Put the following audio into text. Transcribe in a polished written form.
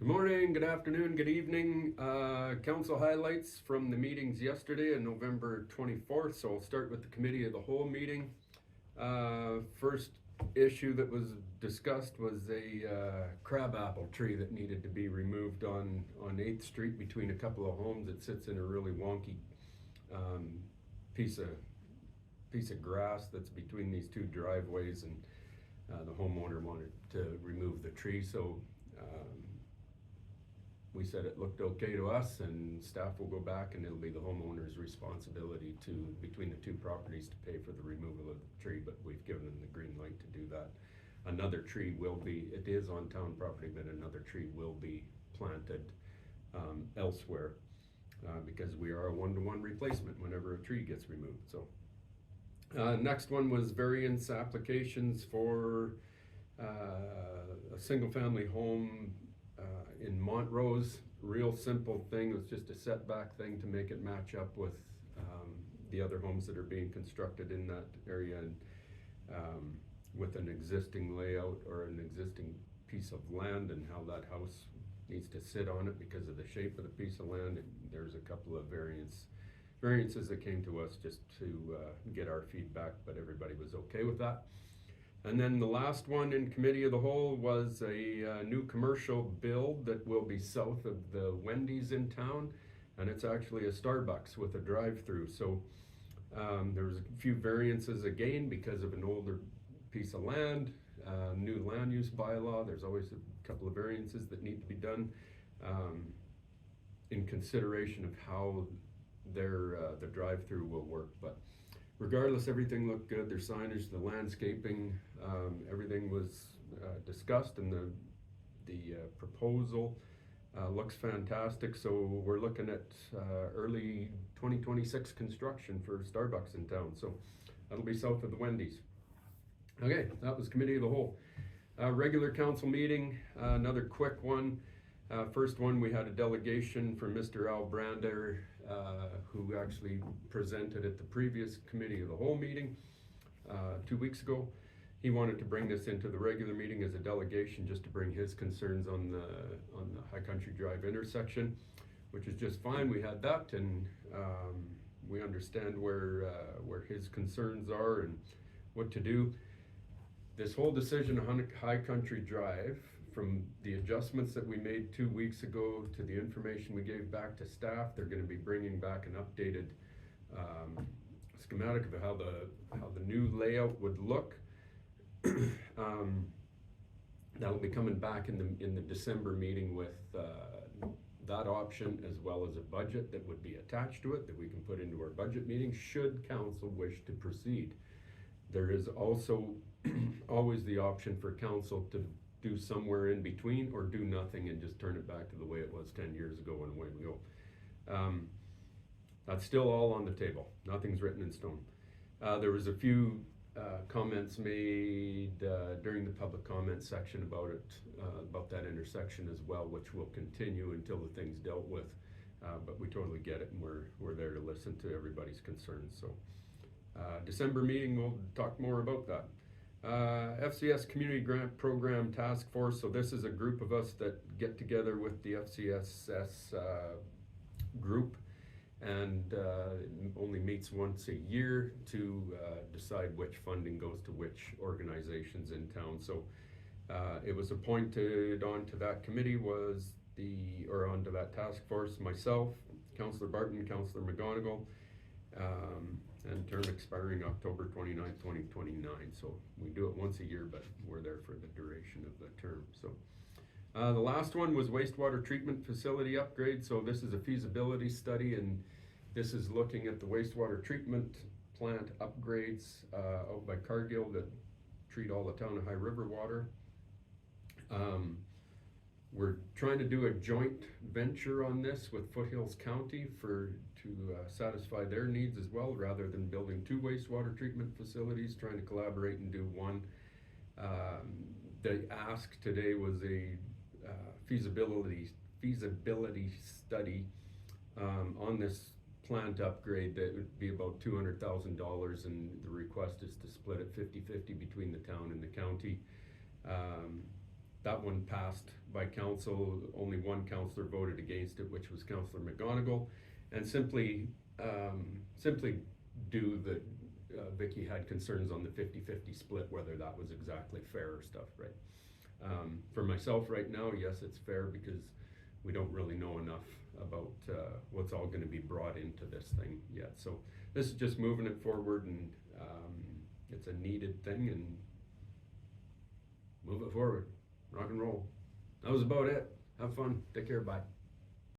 Good morning, good afternoon, good evening. Council highlights from the meetings yesterday on November 24th. So I'll start with the Committee of the Whole meeting. First issue that was discussed was a crabapple tree that needed to be removed on 8th Street between a couple of homes. It sits in a really wonky piece of grass that's between these two driveways, and the homeowner wanted to remove the tree. So we said it looked okay to us, and staff will go back and it'll be the homeowner's responsibility to, between the two properties, to pay for the removal of the tree, but we've given them the green light to do that. Another tree will be, it is on town property, but another tree will be planted elsewhere because we are a one-to-one replacement whenever a tree gets removed. So next one was variance applications for a single-family home in Montrose. Real simple thing. It was just a setback thing to make it match up with the other homes that are being constructed in that area, and with an existing layout or an existing piece of land and how that house needs to sit on it because of the shape of the piece of land. There's a couple of variances that came to us just to get our feedback, but everybody was okay with that. And then the last one in Committee of the Whole was a new commercial build that will be south of the Wendy's in town, and it's actually a Starbucks with a drive-through. So there was a few variances again because of an older piece of land, new land use bylaw. There's always a couple of variances that need to be done in consideration of how the drive-through will work. But regardless, everything looked good. Their signage, the landscaping, everything was discussed, and the proposal looks fantastic. So we're looking at early 2026 construction for Starbucks in town. So that'll be south of the Wendy's. Okay, that was Committee of the Whole. Regular council meeting, another quick one. First one, we had a delegation from Mr. Al Brander, who actually presented at the previous Committee of the Whole meeting 2 weeks ago. He wanted to bring this into the regular meeting as a delegation, just to bring his concerns on the High Country Drive intersection, which is just fine. We had that, and we understand where his concerns are and what to do. This whole decision on High Country Drive, from the adjustments that we made 2 weeks ago to the information we gave back to staff, they're going to be bringing back an updated schematic of how the new layout would look. That'll be coming back in the December meeting with that option, as well as a budget that would be attached to it that we can put into our budget meeting should council wish to proceed. There is also always the option for council to do somewhere in between, or do nothing and just turn it back to the way it was 10 years ago, and away we go. That's still all on the table. Nothing's written in stone. There was a few comments made during the public comment section about it, about that intersection as well, which will continue until the thing's dealt with. But we totally get it, and we're there to listen to everybody's concerns. So December meeting, we'll talk more about that. FCS Community Grant Program Task Force. So this is a group of us that get together with the FCSS group, and only meets once a year to decide which funding goes to which organizations in town. So it was appointed onto that committee onto that task force, myself, Councillor Barton, Councillor McGonigal, and term expiring October 29th, 2029. So we do it once a year, but we're there for the duration of the term. So the last one was wastewater treatment facility upgrade. So this is a feasibility study, and this is looking at the wastewater treatment plant upgrades out by Cargill that treat all the town of High River water. We're trying to do a joint venture on this with Foothills County to satisfy their needs as well, rather than building two wastewater treatment facilities, trying to collaborate and do one. The ask today was a feasibility study on this plant upgrade that would be about $200,000, and the request is to split it 50-50 between the town and the county. That one passed by council. Only one councillor voted against it, which was Councillor McGonigal, and simply do the, Vicky had concerns on the 50-50 split, whether that was exactly fair or stuff, right? For myself right now, yes, it's fair because we don't really know enough about what's all gonna be brought into this thing yet. So this is just moving it forward, and it's a needed thing, and move it forward, rock and roll. That was about it. Have fun, take care, bye.